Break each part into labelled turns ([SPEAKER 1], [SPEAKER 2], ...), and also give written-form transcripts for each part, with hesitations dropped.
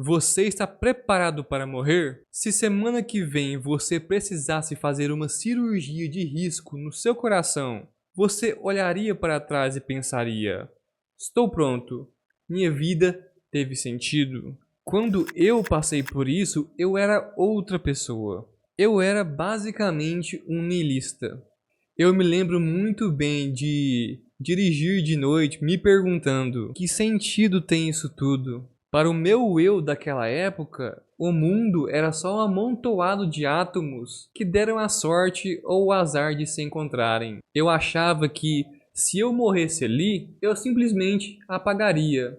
[SPEAKER 1] Você está preparado para morrer? Se semana que vem você precisasse fazer uma cirurgia de risco no seu coração, você olharia para trás e pensaria: estou pronto, minha vida teve sentido. Quando eu passei por isso, eu era outra pessoa. Eu era basicamente um niilista. Eu me lembro muito bem de dirigir de noite me perguntando: que sentido tem isso tudo? Para o meu eu daquela época, o mundo era só um amontoado de átomos que deram a sorte ou o azar de se encontrarem. Eu achava que, se eu morresse ali, eu simplesmente apagaria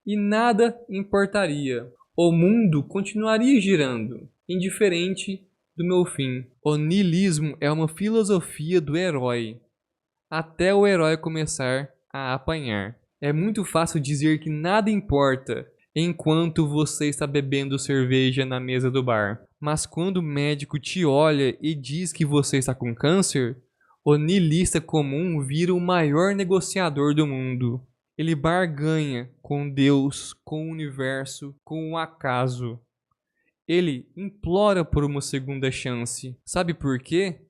[SPEAKER 1] e nada importaria. O mundo continuaria girando, indiferente do meu fim. O niilismo é uma filosofia do herói, até o herói começar a apanhar. É muito fácil dizer que nada importa enquanto você está bebendo cerveja na mesa do bar. Mas quando o médico te olha e diz que você está com câncer, o niilista comum vira o maior negociador do mundo. Ele barganha com Deus, com o universo, com o acaso. Ele implora por uma segunda chance. Sabe por quê?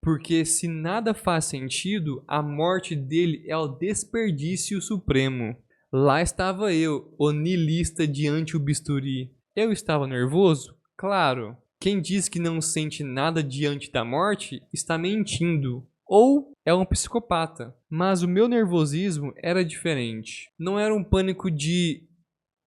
[SPEAKER 1] Porque se nada faz sentido, a morte dele é o desperdício supremo. Lá estava eu, o niilista diante o bisturi. Eu estava nervoso? Claro. Quem diz que não sente nada diante da morte está mentindo. Ou é um psicopata. Mas o meu nervosismo era diferente. Não era um pânico de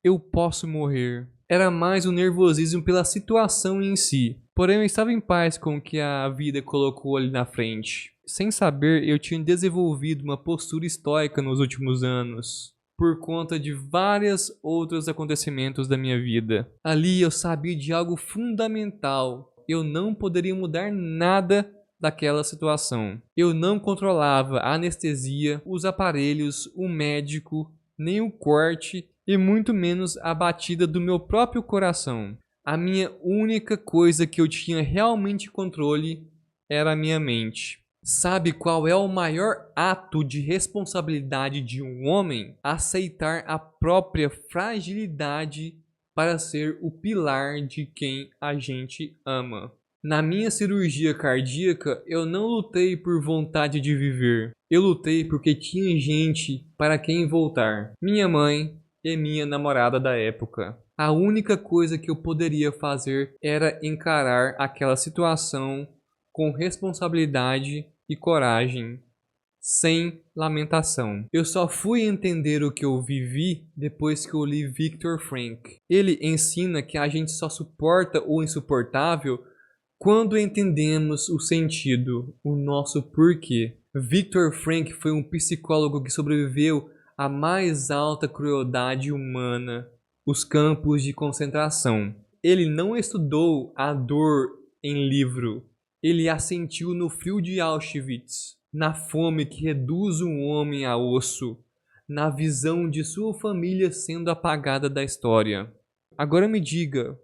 [SPEAKER 1] eu posso morrer. Era mais um nervosismo pela situação em si. Porém, eu estava em paz com o que a vida colocou ali na frente. Sem saber, eu tinha desenvolvido uma postura estoica nos últimos anos, por conta de vários outros acontecimentos da minha vida. Ali eu sabia de algo fundamental. Eu não poderia mudar nada daquela situação. Eu não controlava a anestesia, os aparelhos, o médico, nem o corte e muito menos a batida do meu próprio coração. A minha única coisa que eu tinha realmente controle era a minha mente. Sabe qual é o maior ato de responsabilidade de um homem? Aceitar a própria fragilidade para ser o pilar de quem a gente ama. Na minha cirurgia cardíaca, eu não lutei por vontade de viver. Eu lutei porque tinha gente para quem voltar. Minha mãe e minha namorada da época. A única coisa que eu poderia fazer era encarar aquela situação com responsabilidade e coragem, sem lamentação. Eu só fui entender o que eu vivi depois que eu li Viktor Frankl. Ele ensina que a gente só suporta o insuportável quando entendemos o sentido, o nosso porquê. Viktor Frankl foi um psicólogo que sobreviveu à mais alta crueldade humana, os campos de concentração. Ele não estudou a dor em livro, ele a sentiu no frio de Auschwitz, na fome que reduz um homem a osso, na visão de sua família sendo apagada da história. Agora me diga,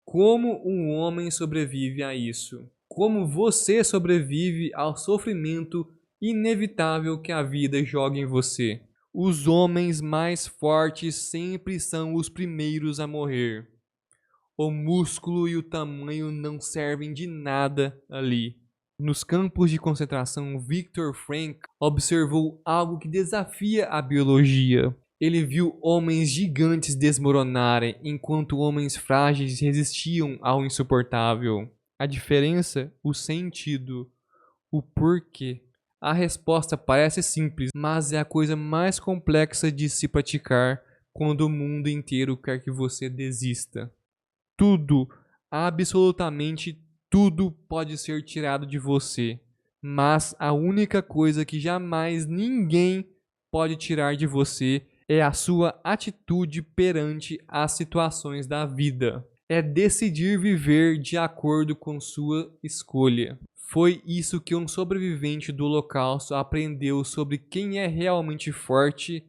[SPEAKER 1] como um homem sobrevive a isso? Como você sobrevive ao sofrimento inevitável que a vida joga em você? Os homens mais fortes sempre são os primeiros a morrer. O músculo e o tamanho não servem de nada ali. Nos campos de concentração, Viktor Frankl observou algo que desafia a biologia. Ele viu homens gigantes desmoronarem enquanto homens frágeis resistiam ao insuportável. A diferença, o sentido, o porquê. A resposta parece simples, mas é a coisa mais complexa de se praticar quando o mundo inteiro quer que você desista. Tudo, absolutamente tudo pode ser tirado de você, mas a única coisa que jamais ninguém pode tirar de você é a sua atitude perante as situações da vida. É decidir viver de acordo com sua escolha. Foi isso que um sobrevivente do Holocausto aprendeu sobre quem é realmente forte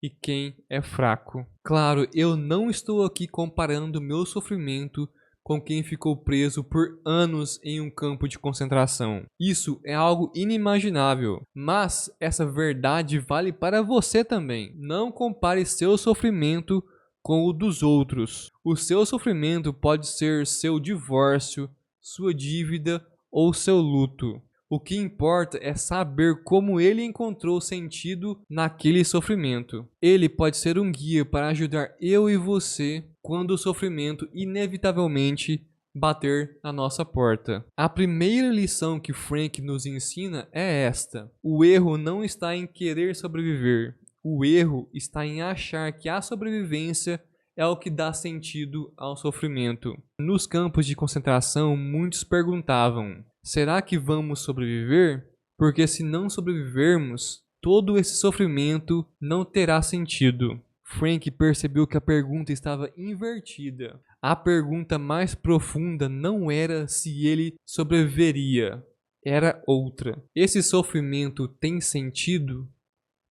[SPEAKER 1] e quem é fraco. Claro, eu não estou aqui comparando meu sofrimento com quem ficou preso por anos em um campo de concentração. Isso é algo inimaginável, mas essa verdade vale para você também. Não compare seu sofrimento com o dos outros. O seu sofrimento pode ser seu divórcio, sua dívida ou seu luto. O que importa é saber como ele encontrou sentido naquele sofrimento. Ele pode ser um guia para ajudar eu e você quando o sofrimento inevitavelmente bater na nossa porta. A primeira lição que Frank nos ensina é esta: o erro não está em querer sobreviver. O erro está em achar que a sobrevivência é o que dá sentido ao sofrimento. Nos campos de concentração, muitos perguntavam: será que vamos sobreviver? Porque se não sobrevivermos, todo esse sofrimento não terá sentido. Frank percebeu que a pergunta estava invertida. A pergunta mais profunda não era se ele sobreviveria, era outra. Esse sofrimento tem sentido?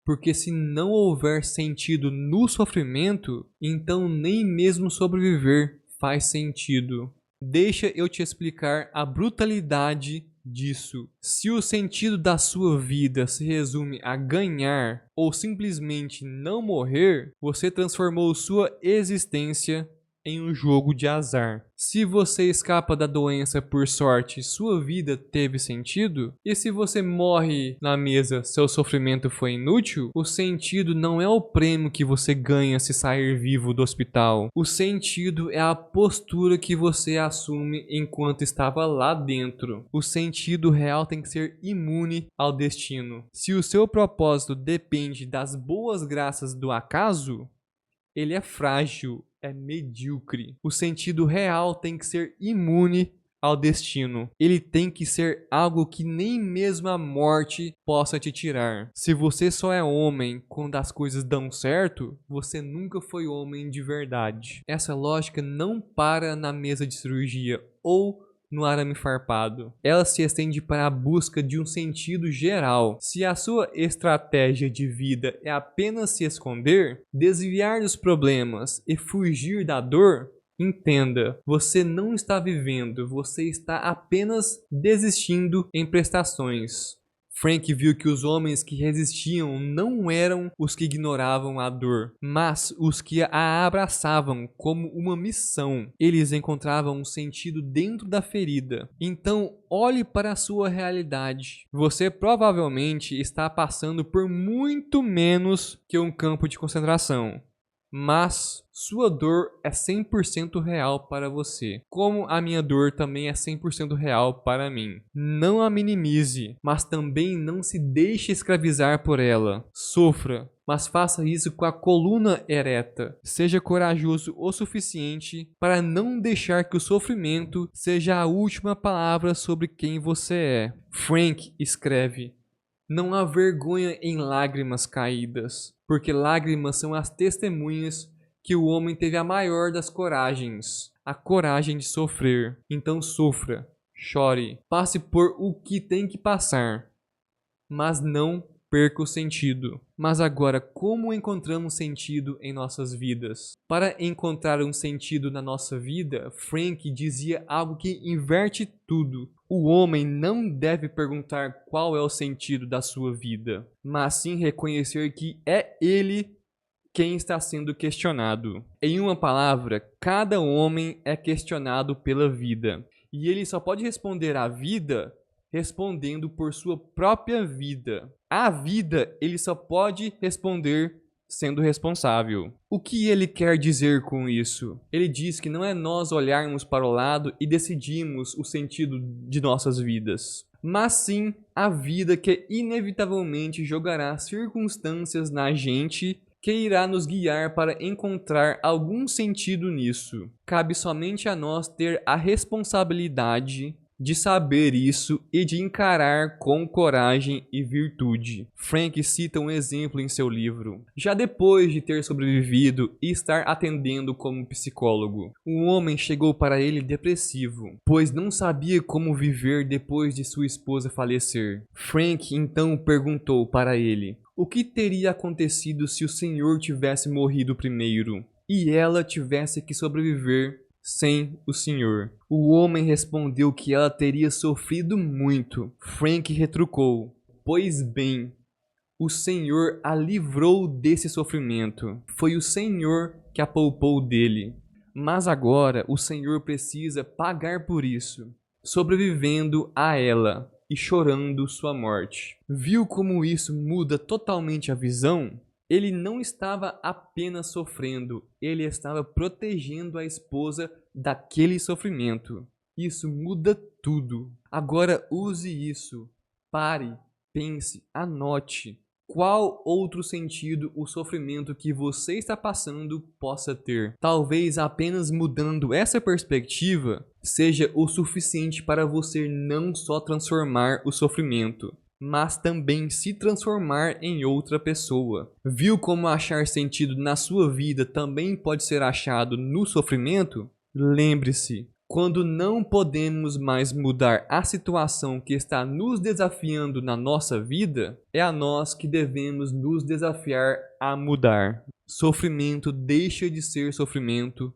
[SPEAKER 1] Porque se não houver sentido no sofrimento, então nem mesmo sobreviver faz sentido. Deixa eu te explicar a brutalidade disso. Se o sentido da sua vida se resume a ganhar ou simplesmente não morrer, você transformou sua existência em um jogo de azar. Se você escapa da doença por sorte, sua vida teve sentido? E se você morre na mesa, seu sofrimento foi inútil? O sentido não é o prêmio que você ganha se sair vivo do hospital. O sentido é a postura que você assume enquanto estava lá dentro. O sentido real tem que ser imune ao destino. Se o seu propósito depende das boas graças do acaso, ele é frágil, é medíocre. O sentido real tem que ser imune ao destino. Ele tem que ser algo que nem mesmo a morte possa te tirar. Se você só é homem quando as coisas dão certo, você nunca foi homem de verdade. Essa lógica não para na mesa de cirurgia ou no arame farpado. Ela se estende para a busca de um sentido geral. Se a sua estratégia de vida é apenas se esconder, desviar dos problemas e fugir da dor, entenda, você não está vivendo, você está apenas desistindo em prestações. Frank viu que os homens que resistiam não eram os que ignoravam a dor, mas os que a abraçavam como uma missão. Eles encontravam um sentido dentro da ferida. Então, olhe para a sua realidade. Você provavelmente está passando por muito menos que um campo de concentração. Mas sua dor é 100% real para você, como a minha dor também é 100% real para mim. Não a minimize, mas também não se deixe escravizar por ela. Sofra, mas faça isso com a coluna ereta. Seja corajoso o suficiente para não deixar que o sofrimento seja a última palavra sobre quem você é. Frank escreve: não há vergonha em lágrimas caídas, porque lágrimas são as testemunhas que o homem teve a maior das coragens, a coragem de sofrer. Então sofra, chore, passe por o que tem que passar, mas não perca o sentido. Mas agora, como encontramos sentido em nossas vidas? Para encontrar um sentido na nossa vida, Frank dizia algo que inverte tudo. O homem não deve perguntar qual é o sentido da sua vida, mas sim reconhecer que é ele quem está sendo questionado. Em uma palavra, cada homem é questionado pela vida, e ele só pode responder à vida respondendo por sua própria vida. A vida ele só pode responder sendo responsável. O que ele quer dizer com isso? Ele diz que não é nós olharmos para o lado e decidirmos o sentido de nossas vidas, mas sim a vida que inevitavelmente jogará circunstâncias na gente que irá nos guiar para encontrar algum sentido nisso. Cabe somente a nós ter a responsabilidade de saber isso e de encarar com coragem e virtude. Frank cita um exemplo em seu livro. Já depois de ter sobrevivido e estar atendendo como psicólogo, um homem chegou para ele depressivo, pois não sabia como viver depois de sua esposa falecer. Frank então perguntou para ele: o que teria acontecido se o senhor tivesse morrido primeiro e ela tivesse que sobreviver sem o senhor? O homem respondeu que ela teria sofrido muito. Frank retrucou: pois bem, o Senhor a livrou desse sofrimento. Foi o Senhor que a poupou dele. Mas agora o Senhor precisa pagar por isso, sobrevivendo a ela e chorando sua morte. Viu como isso muda totalmente a visão? Ele não estava apenas sofrendo, ele estava protegendo a esposa daquele sofrimento. Isso muda tudo. Agora use isso. Pare, pense, anote. Qual outro sentido o sofrimento que você está passando possa ter? Talvez apenas mudando essa perspectiva seja o suficiente para você não só transformar o sofrimento, mas também se transformar em outra pessoa. Viu como achar sentido na sua vida também pode ser achado no sofrimento? Lembre-se, quando não podemos mais mudar a situação que está nos desafiando na nossa vida, é a nós que devemos nos desafiar a mudar. Sofrimento deixa de ser sofrimento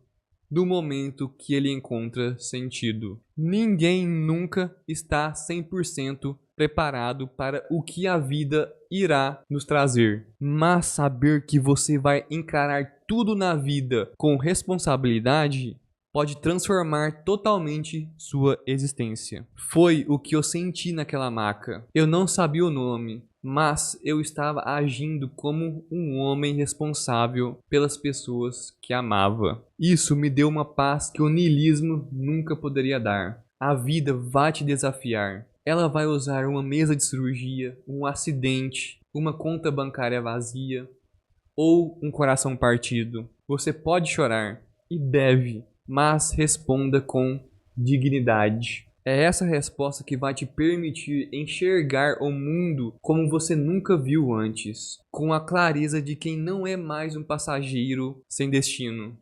[SPEAKER 1] no momento que ele encontra sentido. Ninguém nunca está 100% preparado para o que a vida irá nos trazer. Mas saber que você vai encarar tudo na vida com responsabilidade pode transformar totalmente sua existência. Foi o que eu senti naquela maca. Eu não sabia o nome, mas eu estava agindo como um homem responsável pelas pessoas que amava. Isso me deu uma paz que o niilismo nunca poderia dar. A vida vai te desafiar. Ela vai usar uma mesa de cirurgia, um acidente, uma conta bancária vazia ou um coração partido. Você pode chorar e deve, mas responda com dignidade. É essa resposta que vai te permitir enxergar o mundo como você nunca viu antes, com a clareza de quem não é mais um passageiro sem destino,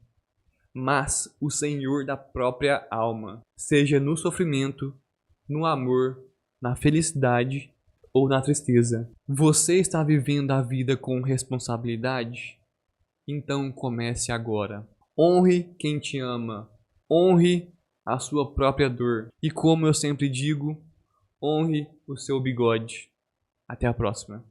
[SPEAKER 1] mas o Senhor da própria alma, seja no sofrimento, no amor, na felicidade ou na tristeza. Você está vivendo a vida com responsabilidade? Então comece agora. Honre quem te ama. Honre a sua própria dor. E como eu sempre digo, honre o seu bigode. Até a próxima.